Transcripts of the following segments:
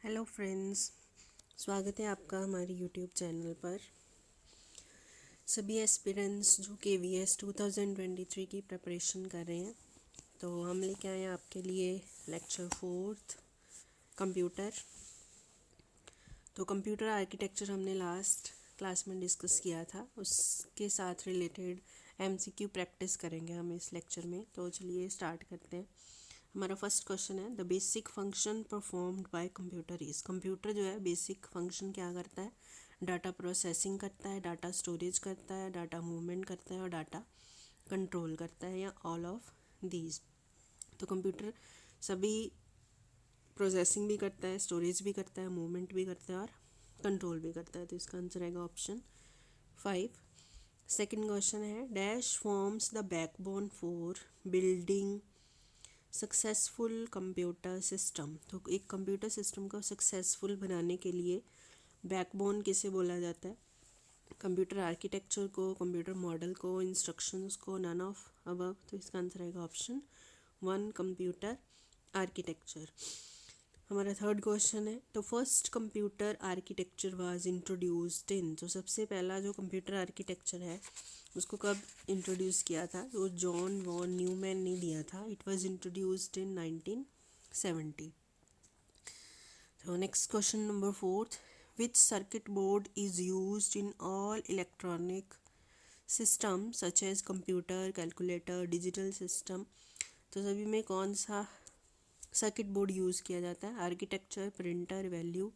Hello friends, स्वागत है आपका हमारी यूट्यूब चैनल पर। सभी एस्पिरेंट्स जो KVS 2023 की प्रिपरेशन कर रहे हैं, तो हम लेके आए हैं आपके लिए लेक्चर 4 कंप्यूटर। तो कंप्यूटर आर्किटेक्चर हमने लास्ट क्लास में डिस्कस किया था, उसके साथ रिलेटेड MCQ प्रैक्टिस करेंगे हम इस लेक्चर में। तो चलिए स्टार्ट करते हैं। हमारा फर्स्ट क्वेश्चन है, the basic function performed by computer is. Computer जो है बेसिक फंक्शन क्या करता है? डाटा प्रोसेसिंग करता है, डाटा स्टोरेज करता है, डाटा मूवमेंट करता है और डाटा कंट्रोल करता है, या ऑल ऑफ दीज। तो कंप्यूटर सभी प्रोसेसिंग भी करता है, स्टोरेज भी करता है, मूवमेंट भी करता है और कंट्रोल भी करता है। तो इसका आंसर आएगा ऑप्शन 5। सेकेंड क्वेश्चन है, dash forms the backbone for building successful computer system. तो एक कंप्यूटर सिस्टम को सक्सेसफुल बनाने के लिए बैकबोन किसे बोला जाता है? कंप्यूटर आर्किटेक्चर को, कंप्यूटर मॉडल को, इंस्ट्रक्शंस को, नन ऑफ अबव। तो इसका आंसर आएगा ऑप्शन 1 कंप्यूटर आर्किटेक्चर। हमारा थर्ड क्वेश्चन है, तो first computer architecture was introduced इन। तो सबसे पहला जो कंप्यूटर आर्किटेक्चर है उसको कब इंट्रोड्यूस किया था? वो जॉन वॉन न्यूमैन ने दिया था। It was introduced in 1970। तो next question number 4, which circuit board is used in all electronic system such as computer, calculator, digital system. तो सभी में कौन सा सर्किट बोर्ड यूज़ किया जाता है? आर्किटेक्चर, प्रिंटर, वैल्यू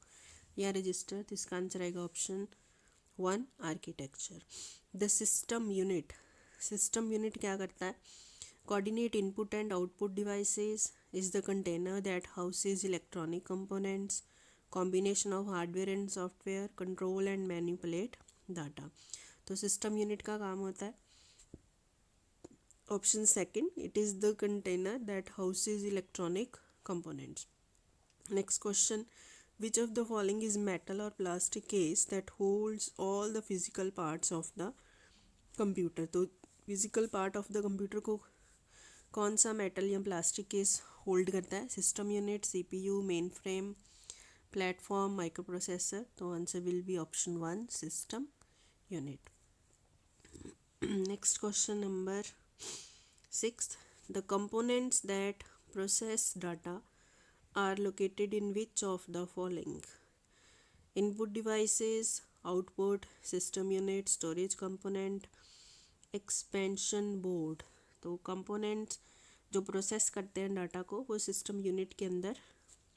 या रजिस्टर। तो इसका आंसर आएगा option 1 architecture. The system unit. System unit क्या करता है? Coordinate input and output devices, is the container that houses electronic components, combination of hardware and software, control and manipulate data. तो system unit का काम होता है option second, it is the container that houses electronic components. Next question, which of the following is metal or plastic case that holds all the physical parts of the computer? तो physical part of the computer को कौन सा metal या plastic case hold करता है? System unit, CPU, mainframe, platform, microprocessor. तो answer will be option 1 system unit. Next question number 6, the components that process data are located in which of the following? Input devices, output, system unit, storage component, expansion board। तो components जो process करते हैं data को वो system unit के अंदर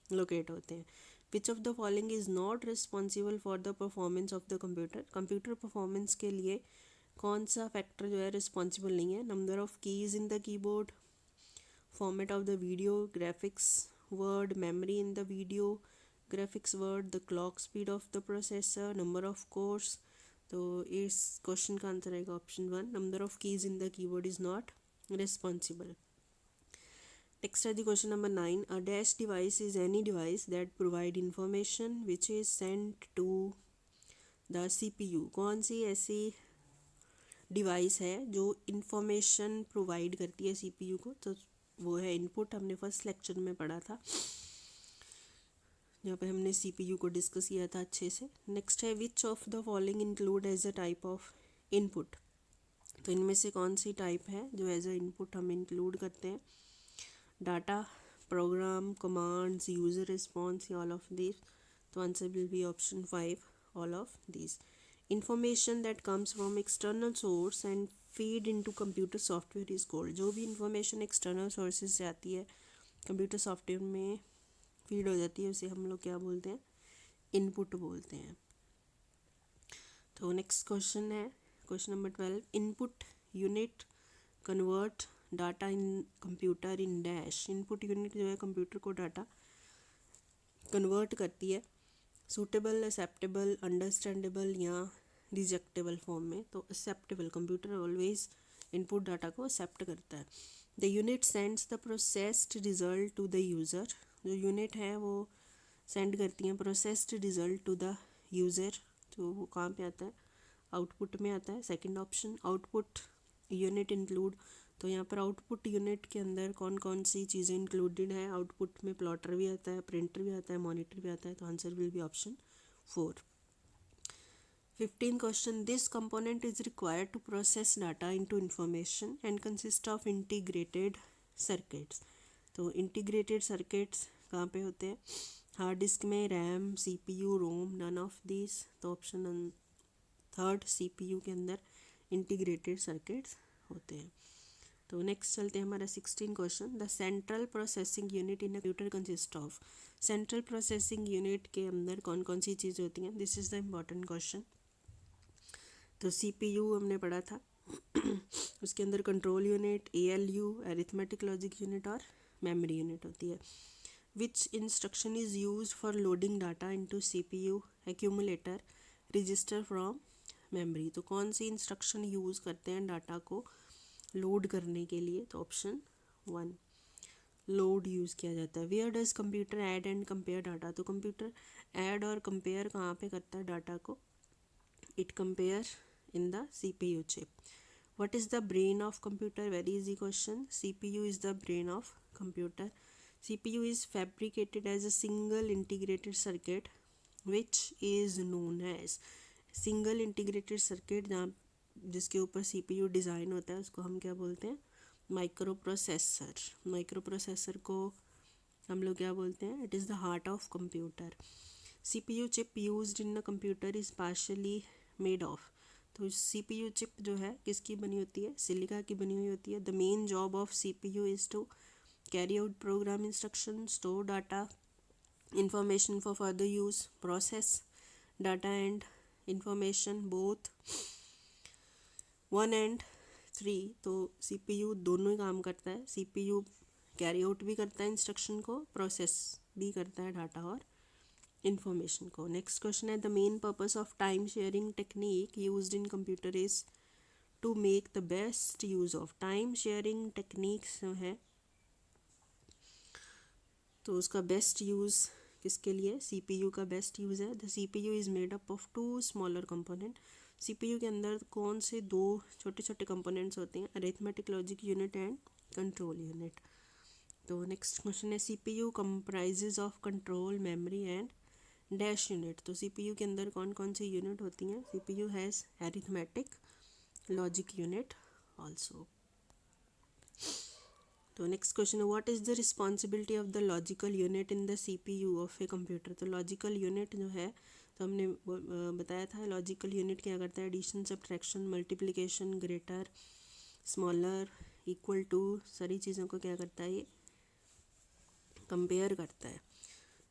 locate होते हैं। विच of the following is not responsible for the performance of the computer. Computer performance के लिए कौन सा फैक्टर जो है रिस्पॉन्सिबल नहीं है? Number of keys in the keyboard, format of the video, graphics word, memory in the video, graphics word, the clock speed of the processor, number of cores। तो इस क्वेश्चन का आंसर आएगा option 1, number of keys in the keyboard is not responsible. Next है the question number 9, a dash device is any device that provide information which is sent to the CPU। कौन सी ऐसी device है जो information provide करती है CPU को? तो वो है इनपुट। हमने फर्स्ट लेक्चर में पढ़ा था जहाँ पे हमने CPU को डिस्कस किया था अच्छे से। नेक्स्ट है, which of the following include as a type of input. तो इनमें से कौन सी टाइप है जो एज अ इनपुट हम इंक्लूड करते हैं? Data, program, commands, user response, all of this. तो answer will be option 5 all of this. Information that comes from external source and feed into computer software is called. जो भी information external sources से आती है computer software में feed हो जाती है, उसे हम लोग क्या बोलते हैं? इनपुट बोलते हैं। तो नेक्स्ट क्वेश्चन है question number 12, input unit convert data in computer in dash. Input unit जो है कंप्यूटर को डाटा कन्वर्ट करती है सूटेबल, एक्सेप्टेबल, अंडरस्टैंडेबल या रिजेक्टेबल फॉर्म में। तो acceptable, computer always input data को एक्सेप्ट करता है। The unit sends the processed result to the user. जो यूनिट है वो सेंड करती हैं processed result to the user. तो वो कहाँ पे आता है? आउटपुट में आता है। Second option, output unit include तो यहाँ पर आउटपुट यूनिट के अंदर कौन कौन सी चीज़ें इंक्लूडेड है, आउटपुट में प्लॉटर भी आता है, प्रिंटर भी आता है, मॉनिटर भी आता है, तो answer will be option 4. 15 question. This component is required to process data into information and consist of integrated circuits. तो integrated circuits कहाँ पे होते हैं? हार्ड डिस्क में, RAM, CPU, ROM, none of this. तो ऑप्शन थर्ड CPU के अंदर integrated circuits होते हैं. तो नेक्स्ट चलते हैं हमारा 16 question. The central processing unit in a computer consist of. Central processing unit के अंदर कौन कौन सी चीज़ें होती हैं? This is the important question. तो CPU हमने पढ़ा था. उसके अंदर control unit, ALU, arithmetic logic unit और मेमोरी यूनिट होती है. विच instruction is used for loading data into CPU, accumulator, register from memory. तो कौन सी इंस्ट्रक्शन यूज़ करते हैं डाटा को लोड करने के लिए? तो ऑप्शन 1 लोड यूज़ किया जाता है. Where does computer add and compare data. तो कंप्यूटर ऐड और कंपेयर कहाँ पे करता है डाटा को? It compare in the CPU chip. What is the brain of computer? Very easy question. CPU is the brain of computer. CPU is fabricated as a single integrated circuit which is known as single integrated circuit. जहाँ जिसके ऊपर CPU design होता है उसको हम क्या बोलते हैं? Micro processor. माइक्रो प्रोसेसर को हम लोग क्या बोलते हैं? It is the heart of computer. CPU chip used in a computer is partially made of. तो CPU चिप जो है किसकी बनी होती है? सिलिका की बनी हुई होती है. The main job of CPU is to carry out program instruction, store data, information for further use, process data and information both 1 and 3. तो CPU दोनों ही काम करता है. CPU कैरी आउट भी करता है इंस्ट्रक्शन को, प्रोसेस भी करता है डाटा और इंफॉर्मेशन को. नेक्स्ट क्वेश्चन है the main purpose of time sharing technique used in computer is to make the best use of. Time sharing techniques जो है तो उसका बेस्ट यूज़ किसके लिए? CPU का बेस्ट यूज़ है. The CPU is made up of 2 smaller component. CPU के अंदर कौन से 2 छोटे छोटे कंपोनेंट्स होते हैं? Arithmetic logic unit and control unit. तो नेक्स्ट क्वेश्चन है CPU comprises of control, memory and dash unit. तो CPU के अंदर कौन कौन सी यूनिट होती हैं? CPU has arithmetic logic unit also. तो नेक्स्ट क्वेश्चन है what is the responsibility of the logical unit in the CPU of a computer. तो लॉजिकल यूनिट जो है तो हमने बताया था लॉजिकल यूनिट क्या करता है? Addition, subtraction, multiplication, greater, smaller, equal to, सारी चीज़ों को क्या करता है? ये कंपेयर करता है.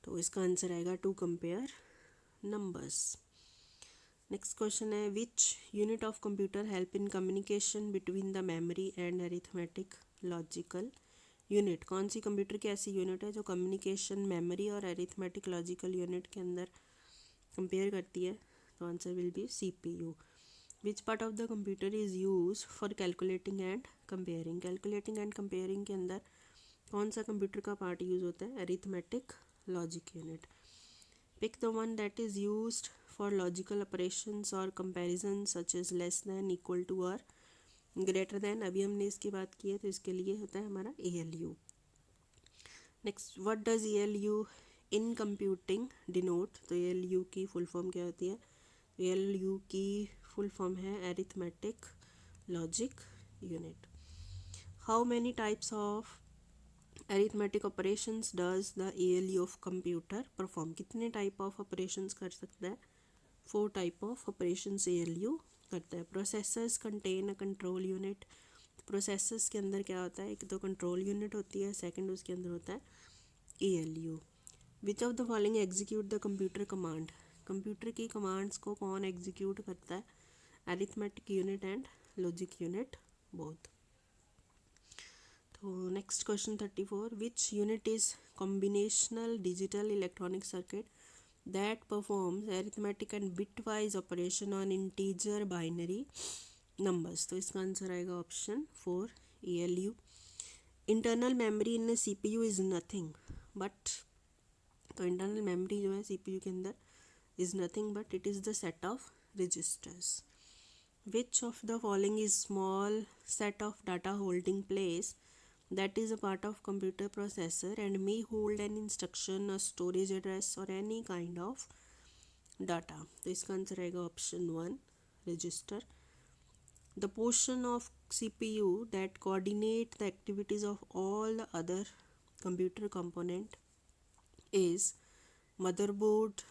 तो इसका आंसर आएगा to compare numbers. Next question है which unit of computer help in communication between the memory and arithmetic logical unit. कौन सी कंप्यूटर की ऐसी यूनिट है जो कम्युनिकेशन मेमोरी और अरिथमेटिक लॉजिकल यूनिट के अंदर कंपेयर करती है? तो answer will be CPU. Which part of the computer is use for calculating and comparing. Calculating and comparing के अंदर कौन सा कंप्यूटर का पार्ट यूज़ होता है? Arithmetic logic unit. Pick the one that is used for logical operations और comparison such as less than, equal to और greater than. अभी हमने इसकी बात की है तो इसके लिए होता है हमारा ALU. Next what does ALU in computing denote. तो ALU की फुल फॉर्म क्या होती है? ALU की फुल फॉर्म है arithmetic logic unit. How many types of arithmetic operations does the ALU of computer perform. कितने टाइप ऑफ ऑपरेशंस कर सकता है? 4 टाइप ऑफ ऑपरेशंस ALU करता है. Processors contain a control unit. Processors के अंदर क्या होता है? एक तो कंट्रोल यूनिट होती है, सेकंड उसके अंदर होता है ALU. Which of the following execute the computer command. Computer की कमांड्स को कौन एग्जीक्यूट करता है? Arithmetic unit and logic unit both. तो next question 34 which unit is combinational digital electronic circuit that performs arithmetic and bitwise operation on integer binary numbers. तो इसका answer आएगा option 4 ALU. Internal memory in CPU is nothing but. तो internal memory जो है CPU के अंदर is nothing but it is the set of registers. which of the following is small set of data holding place that is a part of computer processor and may hold an instruction, a storage address or any kind of data. तो इसका answer आएगा option 1 register. The portion of CPU that coordinate the activities of all the other computer component is motherboard,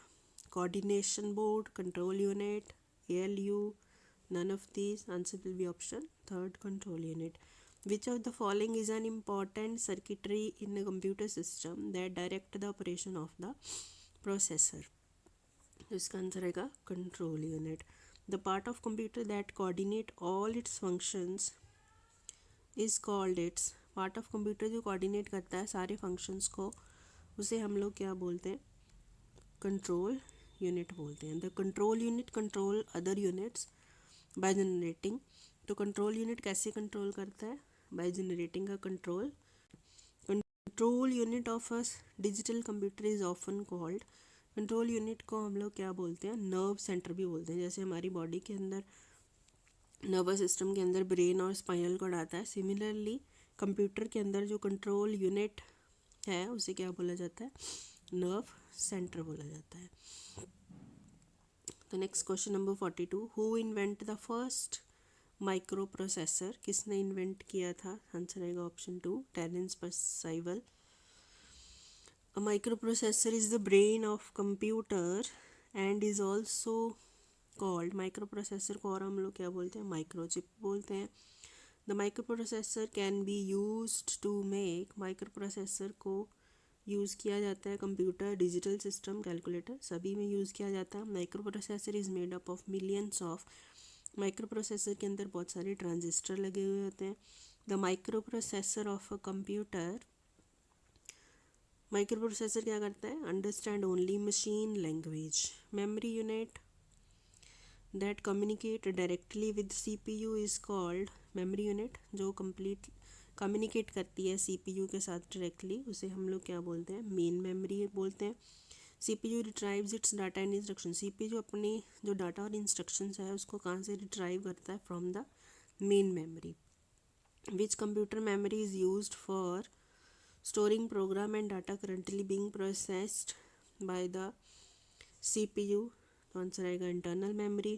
coordination board, control unit, ALU. None of these. Answer will be option 3rd, control unit. Which of the following is an important circuitry in a computer system that direct the operation of the processor? तो इसका answer आएगा control unit. The part of computer that coordinate all it's functions is called its. Part of computer जो coordinate करता है सारे functions को, उसे हम लोग क्या बोलते हैं? कंट्रोल यूनिट बोलते हैं. The control unit control other units by generating. तो कंट्रोल यूनिट कैसे कंट्रोल करता है? बाय जनरेटिंग का control. Control unit of a digital computer is often called. Control unit को हम लोग क्या बोलते हैं? नर्व सेंटर भी बोलते हैं. जैसे हमारी बॉडी के अंदर नर्वस सिस्टम के अंदर ब्रेन और स्पाइनल कॉर्ड आता है, सिमिलरली कंप्यूटर के अंदर जो कंट्रोल यूनिट है उसे क्या बोला जाता है? नर्व सेंटर बोला जाता है. तो next question number 42. Who invent the first microprocessor? किसने इन्वेंट किया था? आंसर आएगा option 2 Terence Percival. A microprocessor is the brain of computer and is also called. microprocessor को और हम लोग क्या बोलते हैं? microchip बोलते हैं. The microprocessor can be used to make. microprocessor को यूज़ किया जाता है कंप्यूटर, डिजिटल सिस्टम, कैलकुलेटर सभी में यूज़ किया जाता है. Microprocessor is made up of millions of. Microprocessor के अंदर बहुत सारे ट्रांजिस्टर लगे हुए होते हैं. The microprocessor of a computer. Microprocessor क्या करता है? Understand only machine language. Memory unit that communicate directly with CPU is called. Memory unit जो कंप्लीट कम्युनिकेट करती है सीपीयू के साथ डायरेक्टली, उसे हम लोग क्या बोलते हैं? मेन मेमोरी बोलते हैं. CPU रिट्राइव्स it's data and instruction. CPU अपनी जो डाटा और इंस्ट्रक्शंस है उसको कहाँ से रिट्राइव करता है? From the main memory. Which computer memory is used for storing program and data currently being processed by the CPU? तो आंसर आएगा internal memory.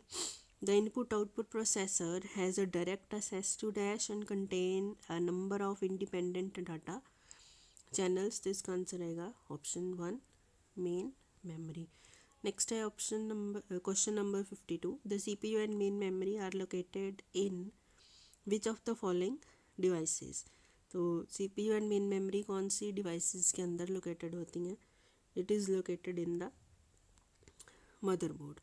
The input output processor has a direct access to dash and contain a number of independent data channels. तो इसका answer आएगा option 1 main memory. Next है option number question number 52. The CPU and main memory are located in which of the following devices? तो CPU and main memory कौन सी devices के अंदर located होती हैं? It is located in the motherboard.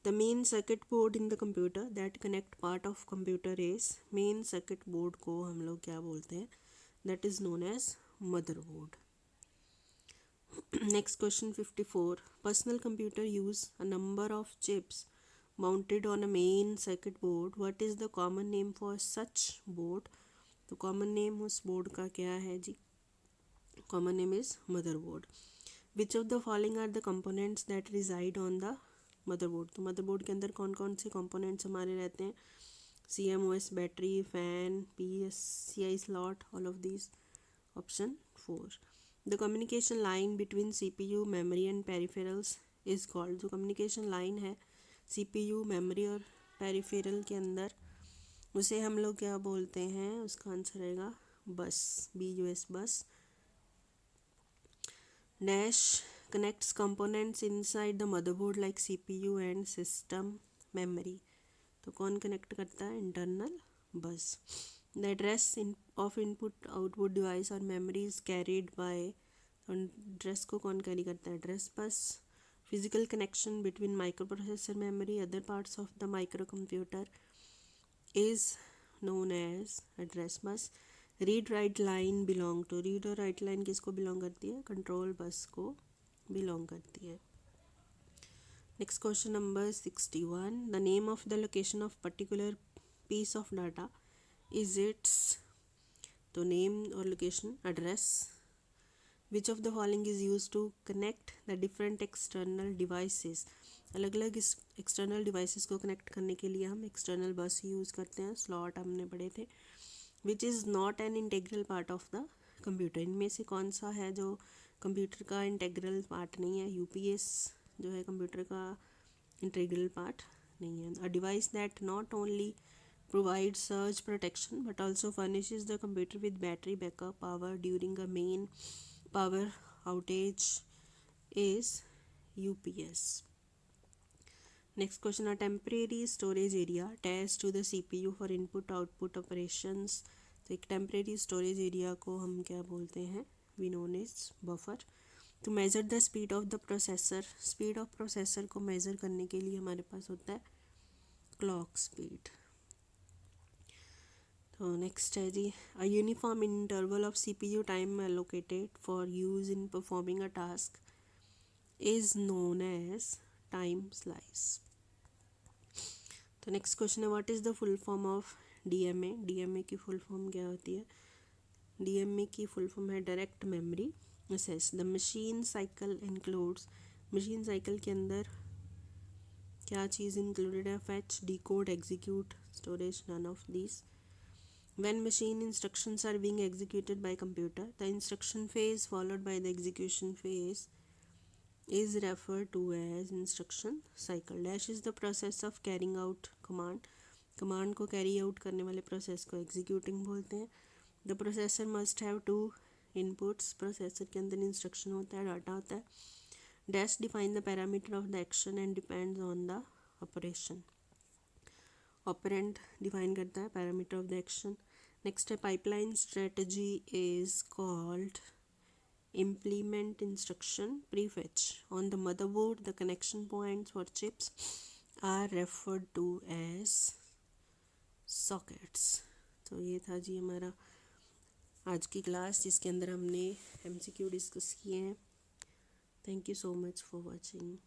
The main circuit board in the computer that connect part of computer is. Main circuit board को हम लोग क्या बोलते हैं? That is known as motherboard. Next question 54. Personal computer use a number of chips mounted on a main circuit board. What is the common name for such board? तो common name उस board का क्या है जी? Common name is motherboard. Which of the following are the components that reside on the motherboard? तो motherboard के अंदर कौन कौन से कंपोनेंट्स हमारे रहते हैं? CMOS, battery, fan, PCI slot, all of these. Option 4. The communication line between CPU, memory and peripherals is called. जो कम्युनिकेशन लाइन है CPU, मेमोरी और पेरिफेरल के अंदर, उसे हम लोग क्या बोलते हैं? उसका आंसर आएगा bus. BUS bus. Dash connects components inside the motherboard like CPU and system memory. तो कौन कनेक्ट करता है? Internal bus. The address of input output device और memory is carried by. Address को कौन कैरी करता है? Address bus. Physical connection between microprocessor memory other parts of the microcomputer is known as address bus. Read write line belong to. Read और write line किसको belong करती है? Control bus को belong करती है. Next question number 61. The name of the location of particular piece of data is its. तो name और location address. Which of the following is use to connect the different external devices? अलग अलग external devices को connect करने के लिए हम external बस यूज़ करते हैं, स्लॉट हमने पढ़े थे, which is not an integral part of the computer. इनमें से कौन सा है जो कंप्यूटर का इंटीग्रल पार्ट नहीं है? यूपीएस जो है कंप्यूटर का इंटीग्रल पार्ट नहीं है। A device that not only provides surge protection but also furnishes the computer with battery backup power during a main power outage is UPS. Next question, a temporary storage area attached to the CPU for input output operations. तो एक temporary storage area को हम क्या बोलते हैं? We known as buffer. To measure the speed of the processor, speed of processor को measure करने के लिए हमारे पास होता है clock speed. तो नेक्स्ट है जी, a uniform interval of CPU time allocated for use in performing a task is known as time slice. तो नेक्स्ट क्वेश्चन है, what is the full form of DMA? DMA की full form क्या होती है? DMA की full form है direct memory access. The machine cycle includes, machine cycle के अंदर क्या चीज़ इंक्लूडेड है? Fetch, decode, execute, storage, none of this. When machine instructions are being executed by computer, the instruction phase followed by the execution phase is referred to as instruction cycle. Dash is the process of carrying out command. Command को carry out करने वाले process को executing बोलते हैं. The processor must have two inputs. Processor के अंदर instruction होता है, data होता है. Dash define the parameter of the action and depends on the operation. Operand define करता है parameter of the action. Next है, pipeline strategy is called implement instruction prefetch. On the motherboard, the connection points for chips are referred to as sockets. तो ये था जी हमारा आज की class जिसके अंदर हमने MCQ डिस्कस किए हैं. Thank you so much for watching.